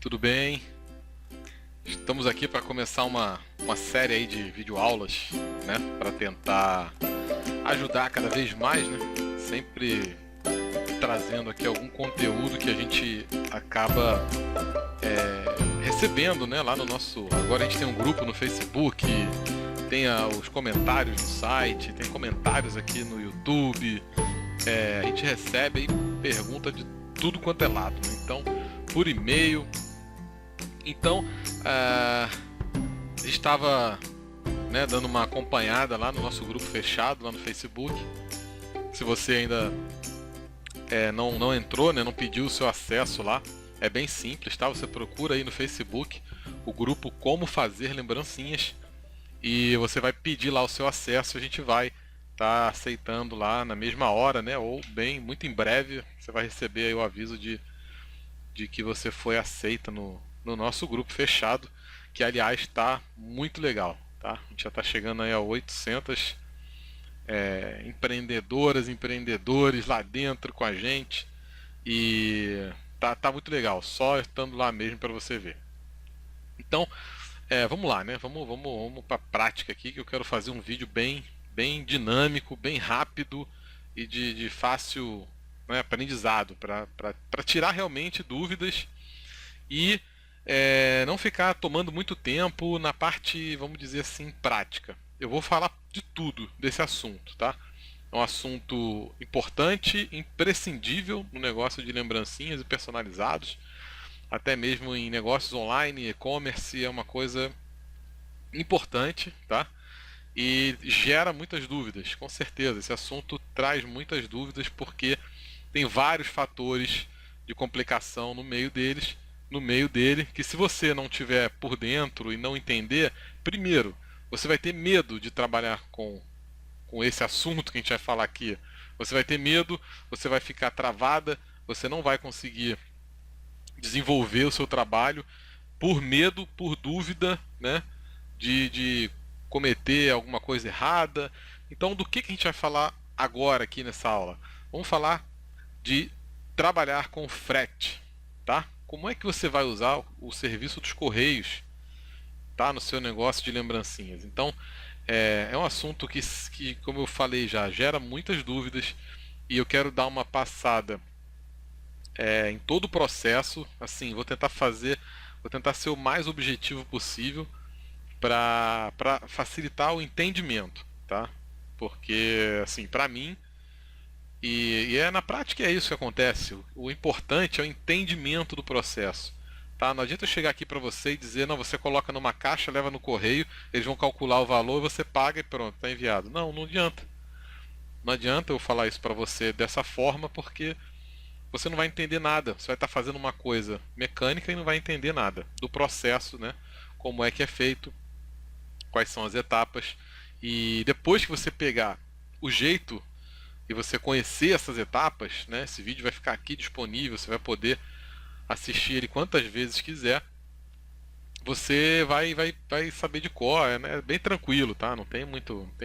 tudo bem? Estamos aqui para começar uma série aí de videoaulas, né? Para tentar ajudar cada vez mais, né? Sempre trazendo aqui algum conteúdo que a gente acaba recebendo, né? Lá no nosso... Agora a gente tem um grupo no Facebook, tem os comentários no site, tem comentários aqui no YouTube. A gente recebe aí pergunta de tudo quanto é lado, né? Então, por e-mail. Então, a gente estava, né, dando uma acompanhada lá no nosso grupo fechado, lá no Facebook. Se você ainda não entrou, né, não pediu o seu acesso lá, é bem simples, tá? Você procura aí no Facebook o grupo Como Fazer Lembrancinhas e você vai pedir lá o seu acesso. A gente vai estar aceitando lá na mesma hora, né? Ou bem, muito em breve você vai receber aí o aviso de que você foi aceita no nosso grupo fechado, que aliás está muito legal, tá? A gente já está chegando aí a 800 empreendedoras, empreendedores lá dentro com a gente e tá muito legal, só estando lá mesmo para você ver. Então, vamos lá, né? Vamos para a prática aqui, que eu quero fazer um vídeo bem dinâmico, bem rápido e de fácil, né, aprendizado, para tirar realmente dúvidas e não ficar tomando muito tempo na parte, vamos dizer assim, prática. Eu vou falar de tudo desse assunto, tá? É um assunto importante, imprescindível no negócio de lembrancinhas e personalizados, até mesmo em negócios online, e-commerce, é uma coisa importante, tá? E gera muitas dúvidas, com certeza. Esse assunto traz muitas dúvidas porque tem vários fatores de complicação no meio dele, que se você não tiver por dentro e não entender, primeiro, você vai ter medo de trabalhar com esse assunto que a gente vai falar aqui. Você vai ter medo, você vai ficar travada, você não vai conseguir desenvolver o seu trabalho por medo, por dúvida, né, de cometer alguma coisa errada. Então, do que a gente vai falar agora aqui nessa aula? Vamos falar de trabalhar com frete, tá? Como é que você vai usar o serviço dos correios, tá, no seu negócio de lembrancinhas? Então, é um assunto que, como eu falei já, gera muitas dúvidas e eu quero dar uma passada em todo o processo. Assim, vou tentar ser o mais objetivo possível para facilitar o entendimento, tá? Porque, assim, para mim, e na prática é isso que acontece. O importante é o entendimento do processo. Tá? Não adianta eu chegar aqui para você e dizer, não, você coloca numa caixa, leva no correio, eles vão calcular o valor, você paga e pronto, está enviado. Não adianta. Não adianta eu falar isso para você dessa forma, porque você não vai entender nada. Você vai estar fazendo uma coisa mecânica e não vai entender nada do processo, né? Como é que é feito, quais são as etapas. E depois que você pegar o jeito e você conhecer essas etapas, né, esse vídeo vai ficar aqui disponível, você vai poder assistir ele quantas vezes quiser. Você vai saber de cor, né? É bem tranquilo, tá? Não tem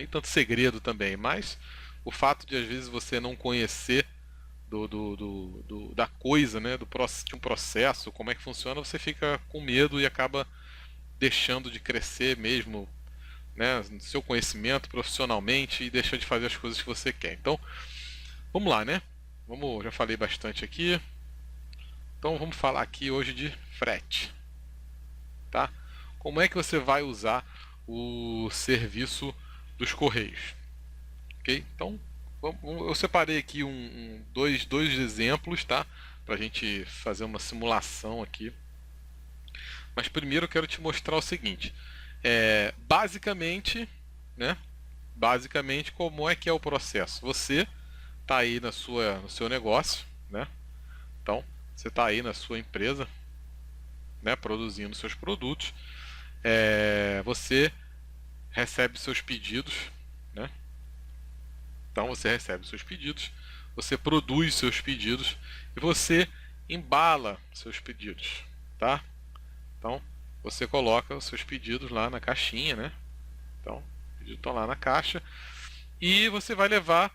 tanto segredo também, mas o fato de às vezes você não conhecer da coisa, né, de um processo, como é que funciona, você fica com medo e acaba deixando de crescer mesmo, né, no seu conhecimento profissionalmente e deixa de fazer as coisas que você quer. Então, vamos lá, né? Já falei bastante aqui. Então, vamos falar aqui hoje de frete, tá? Como é que você vai usar o serviço dos correios? Ok? Então, eu separei aqui dois exemplos, tá? Para a gente fazer uma simulação aqui. Mas primeiro eu quero te mostrar o seguinte. Basicamente, né? Basicamente, como é que é o processo? Você está aí no seu negócio, né? Então, você está aí na sua empresa, né? Produzindo seus produtos. Você recebe seus pedidos, né? Então, você recebe seus pedidos, você produz seus pedidos e você embala seus pedidos, tá? Então, você coloca os seus pedidos lá na caixinha, né? Então, os pedidos estão lá na caixa e você vai levar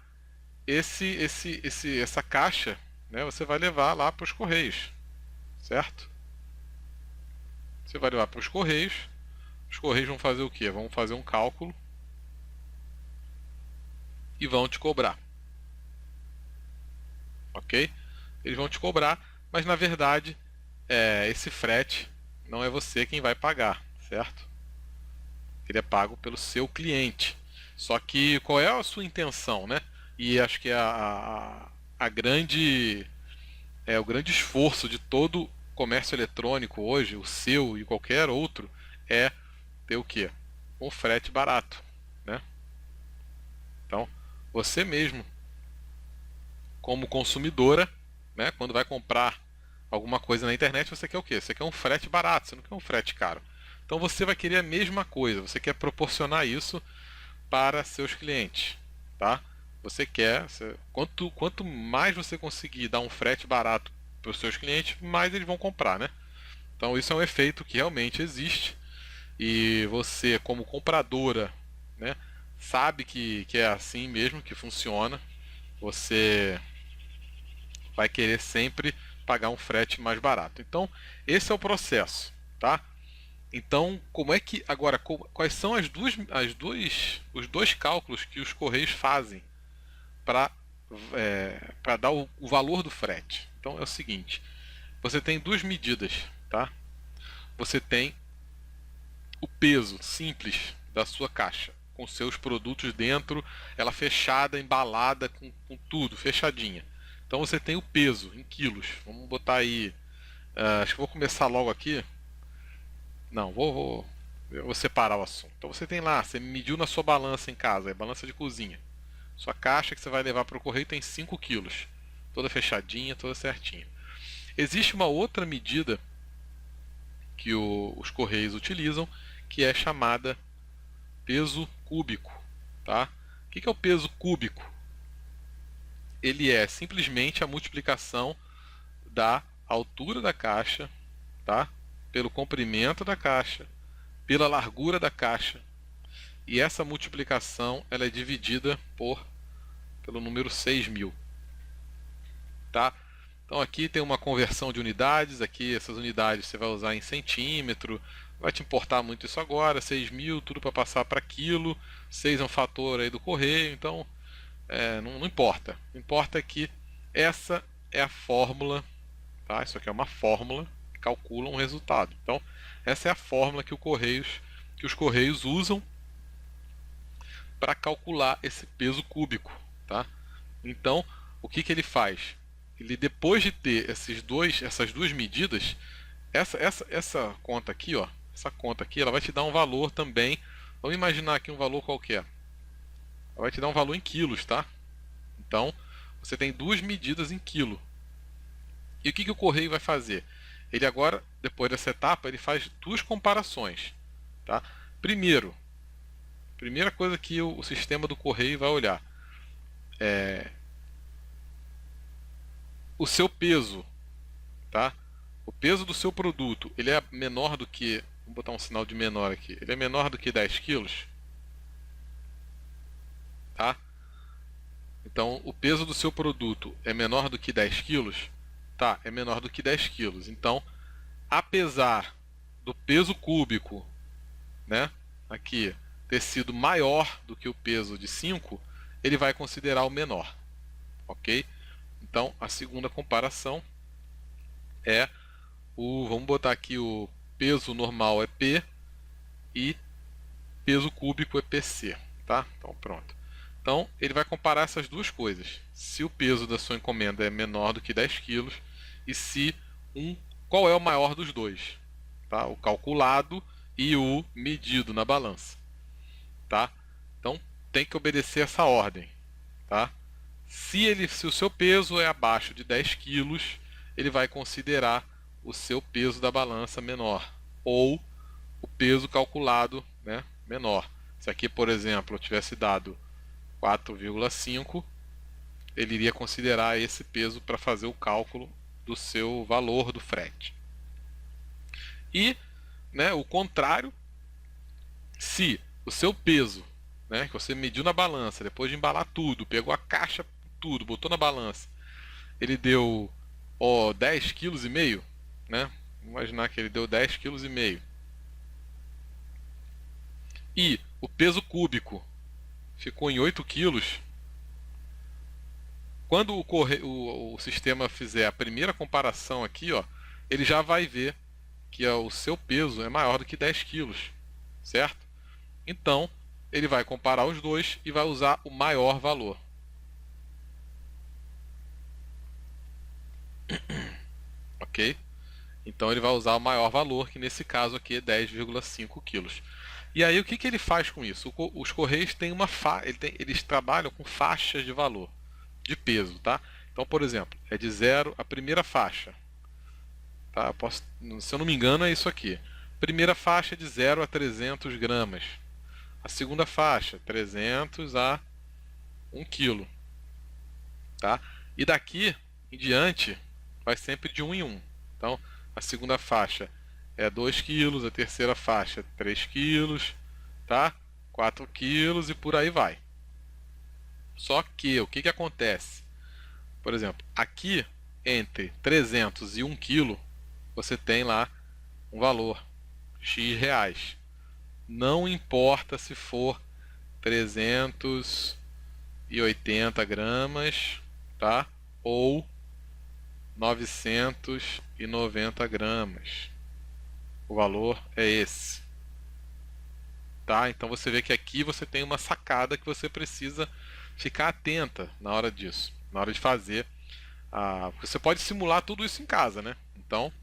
essa caixa, né? Você vai levar lá para os correios, certo? você vai levar para os Correios vão fazer o quê? Vão fazer um cálculo e vão te cobrar, ok? Eles vão te cobrar, mas na verdade esse frete não é você quem vai pagar, certo? Ele é pago pelo seu cliente. Só que qual é a sua intenção, né? E acho que a grande o grande esforço de todo comércio eletrônico hoje, o seu e qualquer outro, é ter o quê? Um frete barato, né? Então, você mesmo, como consumidora, né, quando vai comprar alguma coisa na internet, você quer o quê? Você quer um frete barato, você não quer um frete caro. Então você vai querer a mesma coisa, você quer proporcionar isso para seus clientes, tá? Quanto mais você conseguir dar um frete barato para os seus clientes, mais eles vão comprar, né? Então isso é um efeito que realmente existe e você, como compradora, né, sabe que é assim mesmo que funciona. Você vai querer sempre pagar um frete mais barato. Então esse é o processo, tá? Então, como é que agora quais são os dois cálculos que os correios fazem para para dar o valor do frete? Então é o seguinte: você tem duas medidas, tá? Você tem o peso simples da sua caixa, com seus produtos dentro, ela fechada, embalada, com tudo, fechadinha. Então você tem o peso em quilos. Vamos botar aí. Acho que vou começar logo aqui. Não, eu vou separar o assunto. Então você tem lá, você mediu na sua balança em casa, é balança de cozinha. Sua caixa que você vai levar para o correio tem 5 quilos, toda fechadinha, toda certinha. Existe uma outra medida que os correios utilizam, que é chamada peso cúbico, tá? O que é o peso cúbico? Ele é simplesmente a multiplicação da altura da caixa, tá? Pelo comprimento da caixa, pela largura da caixa, e essa multiplicação ela é dividida pelo número 6.000, tá? Então aqui tem uma conversão de unidades, aqui essas unidades você vai usar em centímetro, vai te importar muito isso agora, 6.000, tudo para passar para quilo, 6 é um fator aí do correio, então não importa. O que importa é que essa é a fórmula, tá? Isso aqui é uma fórmula que calcula um resultado. Então essa é a fórmula que os correios usam para calcular esse peso cúbico, tá? Então, o que ele faz? Ele, depois de ter essas duas medidas, essa conta aqui, ó, essa conta aqui, ela vai te dar um valor também. Vamos imaginar aqui um valor qualquer. Ela vai te dar um valor em quilos, tá? Então, você tem duas medidas em quilo. E o que o correio vai fazer? Ele agora, depois dessa etapa, ele faz duas comparações, tá? Primeira coisa que o sistema do correio vai olhar é o seu peso, tá? O peso do seu produto, ele é menor do que, vamos botar um sinal de menor aqui, ele é menor do que 10 quilos, tá? Então, o peso do seu produto é menor do que 10 quilos, tá? É menor do que 10 quilos. Então, apesar do peso cúbico, né, aqui, ter sido maior do que o peso de 5, ele vai considerar o menor, ok? Então, a segunda comparação é vamos botar aqui o peso normal é P e peso cúbico é PC, tá? Então, pronto. Então, ele vai comparar essas duas coisas. Se o peso da sua encomenda é menor do que 10 quilos e qual é o maior dos dois, tá? O calculado e o medido na balança, tá? Então, tem que obedecer essa ordem, tá? Se o seu peso é abaixo de 10 quilos, ele vai considerar o seu peso da balança menor, ou o peso calculado, né, menor. Se aqui, por exemplo, eu tivesse dado 4,5, ele iria considerar esse peso para fazer o cálculo do seu valor do frete. E, né, o contrário, se o seu peso, né, que você mediu na balança, depois de embalar tudo, pegou a caixa, tudo, botou na balança, ele deu 10,5 kg, né? Vamos imaginar que ele deu 10,5 kg. E o peso cúbico ficou em 8 quilos. Quando o sistema fizer a primeira comparação aqui, ó, ele já vai ver que o seu peso é maior do que 10 quilos, certo? Então, ele vai comparar os dois e vai usar o maior valor. Ok? Então ele vai usar o maior valor, que nesse caso aqui é 10,5 quilos. E aí o que, que ele faz com isso? Os Correios têm eles trabalham com faixas de valor, de peso, tá? Então, por exemplo, é de 0 a primeira faixa. Tá? Se eu não me engano é isso aqui. Primeira faixa é de 0 a 300 gramas. A segunda faixa, 300 a 1 quilo. Tá? E daqui em diante vai sempre de 1 em 1. Então, a segunda faixa é 2 quilos, a terceira faixa 3 quilos, tá? 4 quilos e por aí vai. Só que o que, que acontece? Por exemplo, aqui entre 300 e 1 quilo, você tem lá um valor X reais. Não importa se for 380 gramas, tá? Ou 990 gramas. O valor é esse. Tá? Então você vê que aqui você tem uma sacada que você precisa ficar atenta na hora disso, na hora de fazer. Você pode simular tudo isso em casa, né? Então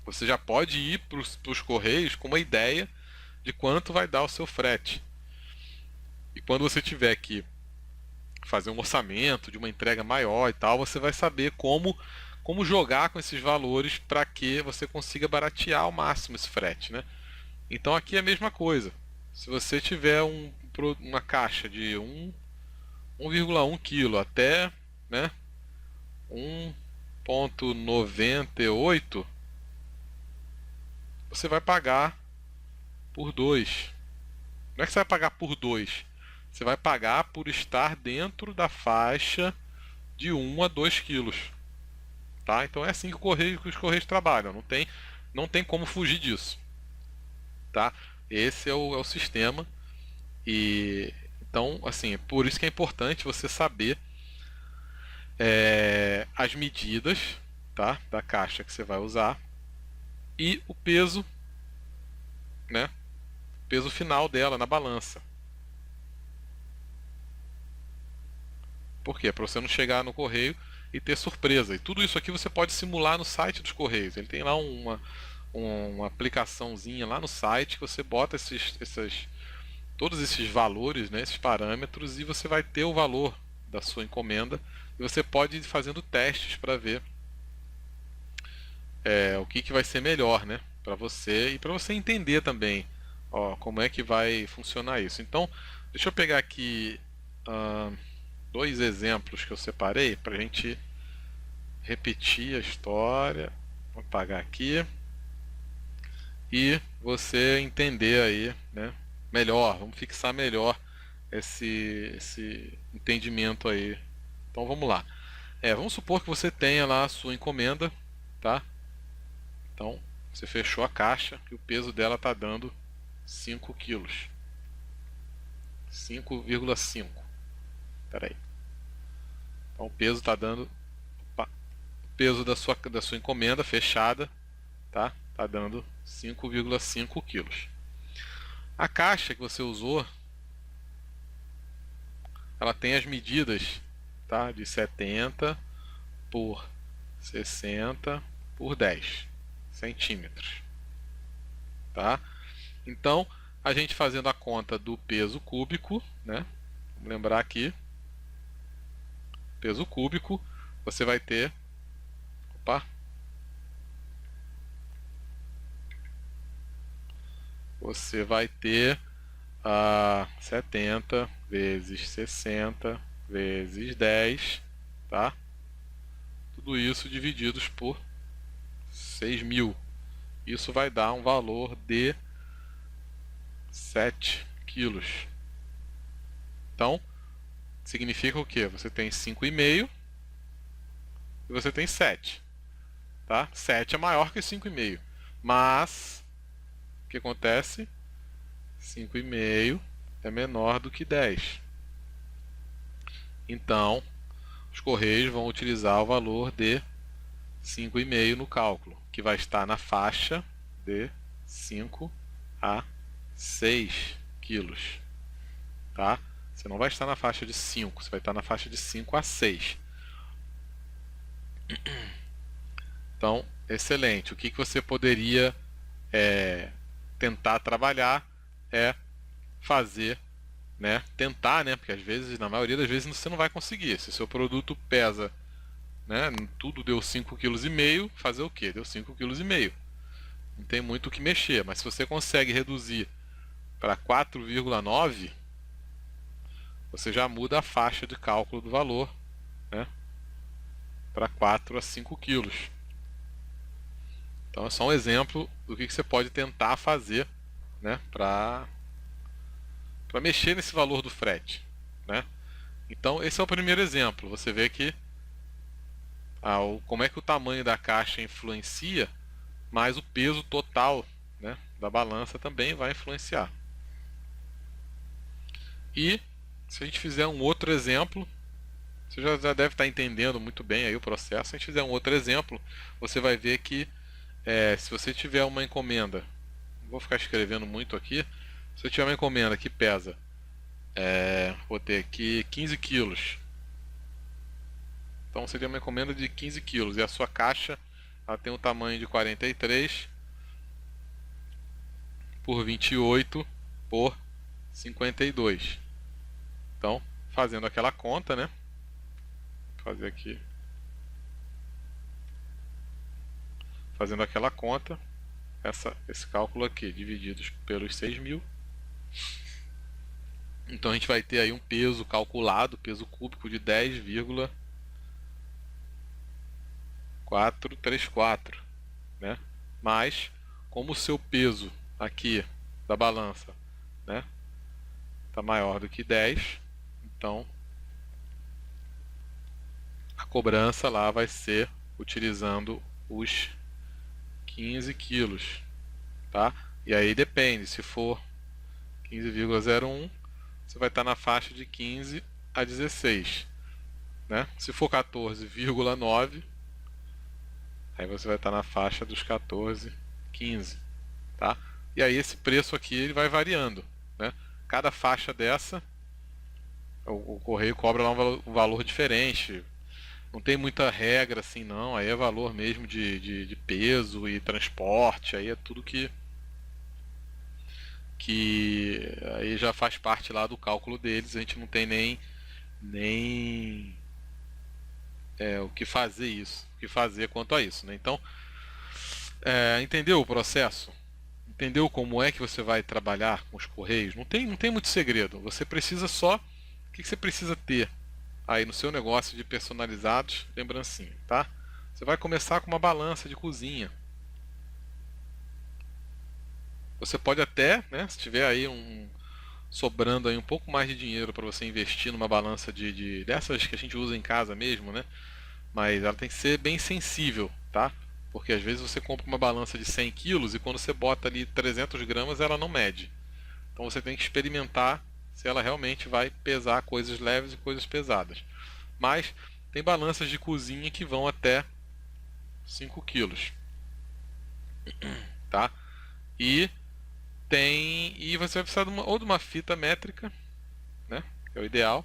você já pode ir para os correios com uma ideia de quanto vai dar o seu frete. E quando você tiver que fazer um orçamento de uma entrega maior e tal, você vai saber como jogar com esses valores para que você consiga baratear ao máximo esse frete, né? Então aqui é a mesma coisa. Se você tiver uma caixa de 1,1 kg até, né, 1,98, você vai pagar por 2. Não é que você vai pagar por 2. Você vai pagar por estar dentro da faixa de 1 a 2 quilos. Tá? Então é assim que os correios trabalham. Não tem como fugir disso. Tá? Esse é o sistema. E então, assim, por isso que é importante você saber as medidas, tá, da caixa que você vai usar e o peso, né? O peso final dela na balança. Por quê? Para você não chegar no correio e ter surpresa. E tudo isso aqui você pode simular no site dos correios. Ele tem lá uma aplicaçãozinha lá no site que você bota todos esses valores, né, esses parâmetros, e você vai ter o valor da sua encomenda. E você pode ir fazendo testes para ver o que vai ser melhor, né, para você e para você entender também, ó, como é que vai funcionar isso. Então, deixa eu pegar aqui dois exemplos que eu separei para a gente repetir a história. Vou apagar aqui e você entender aí, né, melhor. Vamos fixar melhor esse entendimento aí. Então vamos lá. Vamos supor que você tenha lá a sua encomenda, tá? Então você fechou a caixa e o peso dela está dando 5 quilos. 5,5. Espera aí. Então o peso está dando. Opa, o peso da sua encomenda fechada, tá? Tá dando 5,5 quilos. A caixa que você usou, ela tem as medidas, tá? De 70 por 60 por 10 centímetros, tá? Então, a gente fazendo a conta do peso cúbico, né? Vamos lembrar aqui, peso cúbico, você vai ter, opa, você vai ter 70 vezes 60 vezes 10, tá? Tudo isso divididos por 6.000. Isso vai dar um valor de 7 quilos. Então, significa o que? Você tem 5,5 e você tem 7. tá? 7 é maior que 5,5. Mas, o que acontece? 5,5 é menor do que 10. Então, os Correios vão utilizar o valor de 5,5 no cálculo, que vai estar na faixa de 5 a 6 quilos, tá? Você não vai estar na faixa de 5, você vai estar na faixa de 5 a 6. Então, excelente. O que você poderia tentar trabalhar é fazer, né? Tentar, né? Porque às vezes, na maioria das vezes, você não vai conseguir. Se o seu produto pesa, né? Tudo deu 5,5 kg, fazer o quê? Deu 5,5 kg. Não tem muito o que mexer, mas se você consegue reduzir para 4,9, você já muda a faixa de cálculo do valor, né? Para 4 a 5 quilos. Então é só um exemplo do que você pode tentar fazer, né? Para mexer nesse valor do frete, né? Então esse é o primeiro exemplo. Você vê que como é que o tamanho da caixa influencia, mas o peso total, né, da balança também vai influenciar. E se a gente fizer um outro exemplo, você já deve estar entendendo muito bem aí o processo. Se a gente fizer um outro exemplo, você vai ver que se você tiver uma encomenda, não vou ficar escrevendo muito aqui, se você tiver uma encomenda que pesa, vou ter aqui 15 quilos. Então seria uma encomenda de 15 quilos e a sua caixa ela tem um tamanho de 43 por 28 por 52. Então, fazendo aquela conta, né? Vou fazer aqui. Fazendo aquela conta, esse cálculo aqui, divididos pelos 6.000. Então a gente vai ter aí um peso calculado, peso cúbico de 10,434, né? Mas, como o seu peso aqui da balança, né, está maior do que 10, então a cobrança lá vai ser utilizando os 15 quilos, tá? E aí depende, se for 15,01, você vai estar na faixa de 15 a 16, né? Se for 14,9, aí você vai estar na faixa dos 14,15, tá? E aí esse preço aqui ele vai variando, né? Cada faixa dessa, o correio cobra lá um valor diferente. Não tem muita regra assim não, aí é valor mesmo de peso e transporte, aí é tudo que aí já faz parte lá do cálculo deles, a gente não tem nem o que fazer isso, o que fazer quanto a isso, né? Então, entendeu o processo? Entendeu como é que você vai trabalhar com os correios? Não tem muito segredo, você precisa só, o que você precisa ter aí no seu negócio de personalizados, lembrancinha, tá? Você vai começar com uma balança de cozinha. Você pode até, né, se tiver aí sobrando aí um pouco mais de dinheiro para você investir numa balança dessas que a gente usa em casa mesmo, né? Mas ela tem que ser bem sensível, tá? Porque às vezes você compra uma balança de 100 quilos e quando você bota ali 300 gramas ela não mede. Então você tem que experimentar se ela realmente vai pesar coisas leves e coisas pesadas. Mas tem balanças de cozinha que vão até 5 quilos, tá? E você vai precisar ou de uma fita métrica, né? Que é o ideal.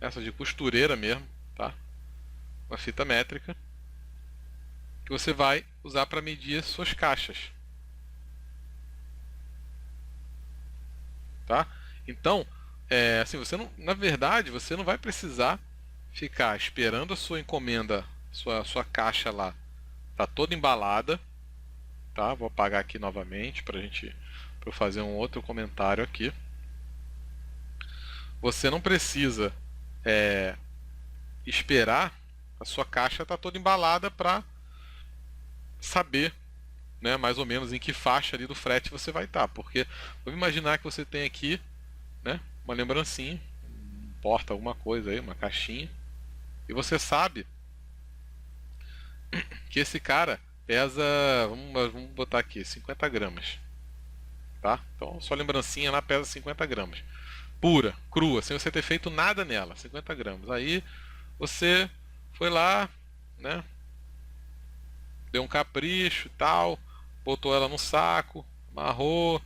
Essa de costureira mesmo, tá? Uma fita métrica que você vai usar para medir suas caixas, tá? Então, assim, na verdade, você não vai precisar ficar esperando a sua encomenda, sua caixa lá, tá toda embalada, tá? Vou apagar aqui novamente para eu fazer um outro comentário aqui. Você não precisa esperar a sua caixa tá toda embalada para saber, né, mais ou menos em que faixa ali do frete você vai estar, porque vamos imaginar que você tem aqui, né, uma lembrancinha, importa alguma coisa aí, uma caixinha, e você sabe que esse cara pesa, vamos botar aqui, 50 gramas, tá? Então sua lembrancinha lá pesa 50 gramas. Pura, crua, sem você ter feito nada nela, 50 gramas. Aí você foi lá, né? Deu um capricho e tal, botou ela no saco, amarrou,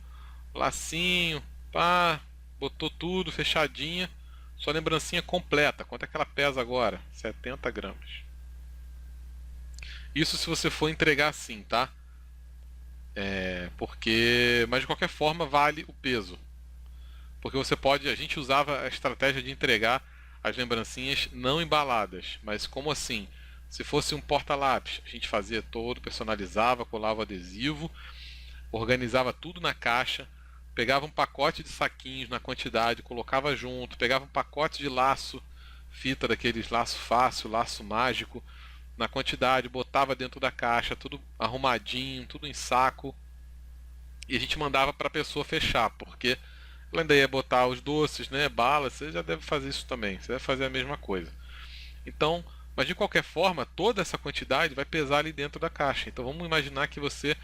lacinho, pá, botou tudo fechadinha. Sua lembrancinha completa. Quanto é que ela pesa agora? 70 gramas. Isso se você for entregar assim, tá? Mas de qualquer forma vale o peso. Porque você pode, a gente usava a estratégia de entregar as lembrancinhas não embaladas. Mas como assim? Se fosse um porta-lápis, a gente fazia todo, personalizava, colava adesivo, organizava tudo na caixa, pegava um pacote de saquinhos na quantidade, colocava junto, pegava um pacote de laço, fita daqueles laço fácil, laço mágico, na quantidade, botava dentro da caixa, tudo arrumadinho, tudo em saco, e a gente mandava para a pessoa fechar, porque ela ainda ia botar os doces, né, balas, você já deve fazer isso também, você deve fazer a mesma coisa. Então, mas de qualquer forma, toda essa quantidade vai pesar ali dentro da caixa. Então vamos imaginar que você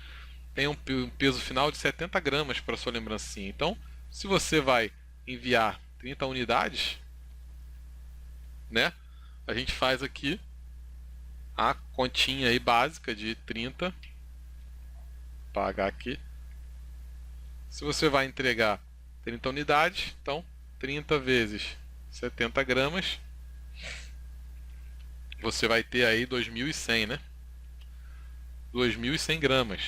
tem um peso final de 70 gramas para sua lembrancinha. Então, se você vai enviar 30 unidades, né? A gente faz aqui a continha aí básica de 30. Pagar aqui. Se você vai entregar 30 unidades, então 30 vezes 70 gramas, você vai ter aí 2.100, né? 2.100 gramas,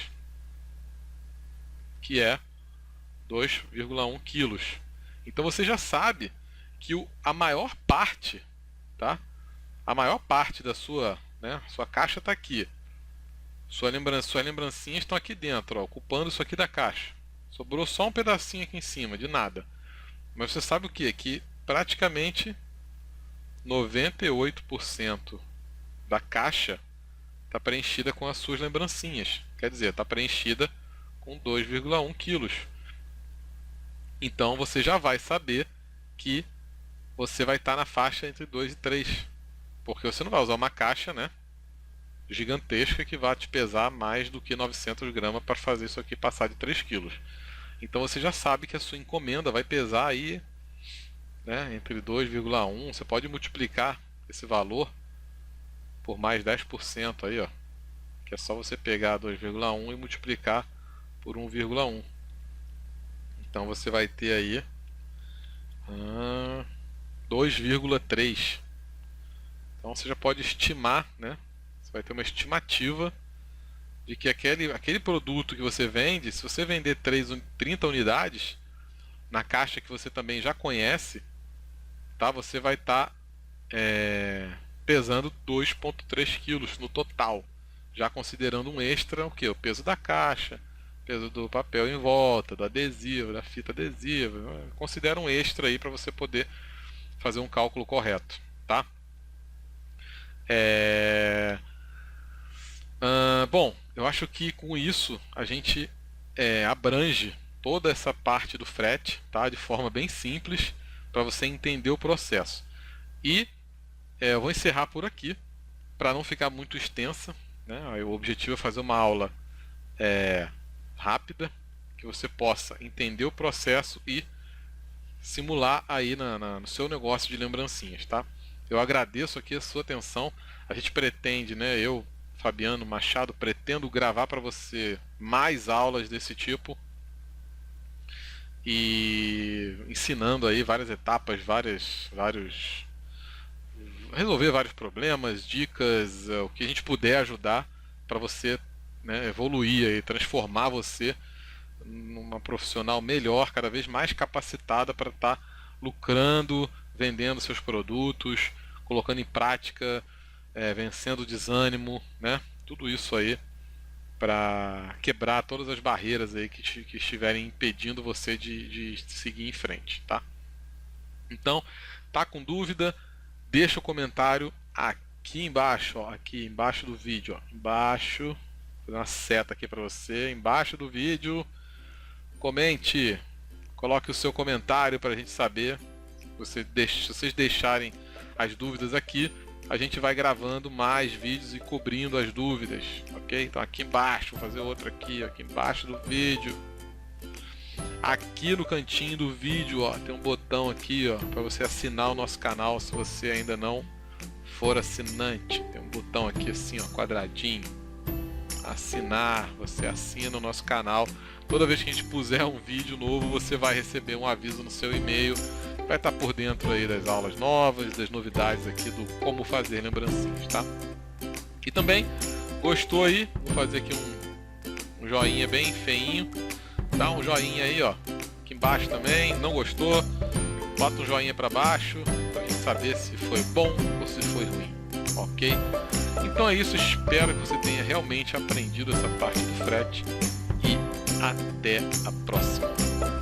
que é 2,1 quilos. Então você já sabe que a maior parte, tá? A maior parte da sua, né? Sua caixa está aqui. Suas lembrancinhas estão aqui dentro, ó, ocupando isso aqui da caixa. Sobrou só um pedacinho aqui em cima, de nada. Mas você sabe o que? Que praticamente 98% da caixa está preenchida com as suas lembrancinhas. Quer dizer, está preenchida com 2,1 quilos. Então você já vai saber que você vai estar na faixa entre 2 e 3. Porque você não vai usar uma caixa, né, gigantesca que vai te pesar mais do que 900 gramas para fazer isso aqui passar de 3 quilos. Então você já sabe que a sua encomenda vai pesar aí, né, entre 2,1. Você pode multiplicar esse valor por mais 10% aí, ó, que é só você pegar 2,1 e multiplicar por 1,1. Então você vai ter aí 2,3. Então você já pode estimar, né? Você vai ter uma estimativa de que aquele produto que você vende, se você vender 30 unidades na caixa que você também já conhece, tá? Você vai estar pesando 2,3 quilos no total, já considerando um extra, o que? O peso da caixa, peso do papel em volta, do adesivo, da fita adesiva. Considera um extra aí para você poder fazer um cálculo correto, tá? Bom, eu acho que com isso a gente abrange toda essa parte do frete, tá? De forma bem simples para você entender o processo. E eu vou encerrar por aqui para não ficar muito extensa, né? O objetivo é fazer uma aula rápida, que você possa entender o processo e simular aí no seu negócio de lembrancinhas, tá? Eu agradeço aqui a sua atenção. A gente pretende, né, eu, Fabiano Machado, pretendo gravar para você mais aulas desse tipo e ensinando aí várias etapas, resolver vários problemas, dicas, o que a gente puder ajudar para você, né, evoluir e transformar você numa profissional melhor, cada vez mais capacitada para estar lucrando, vendendo seus produtos, colocando em prática, vencendo o desânimo, né? Tudo isso aí para quebrar todas as barreiras aí que estiverem impedindo você de seguir em frente, tá? Então, tá com dúvida? Deixa o comentário aqui embaixo, ó, aqui embaixo do vídeo, ó, embaixo, vou fazer uma seta aqui para você, embaixo do vídeo. Comente, coloque o seu comentário para a gente saber. Se vocês deixarem as dúvidas aqui, a gente vai gravando mais vídeos e cobrindo as dúvidas, ok? Então aqui embaixo, vou fazer outra aqui embaixo do vídeo. Aqui no cantinho do vídeo, ó, tem um botão aqui, ó, para você assinar o nosso canal se você ainda não for assinante. Tem um botão aqui assim, ó, quadradinho. Assinar, você assina o nosso canal. Toda vez que a gente puser um vídeo novo, você vai receber um aviso no seu e-mail. Vai estar por dentro aí das aulas novas, das novidades aqui do como fazer lembrancinhas, tá? E também, gostou aí? Vou fazer aqui um joinha bem feinho. Dá um joinha aí, ó, aqui embaixo também. Não gostou? Bota um joinha para baixo para gente saber se foi bom ou se foi ruim, ok? Então é isso, espero que você tenha realmente aprendido essa parte do frete e até a próxima.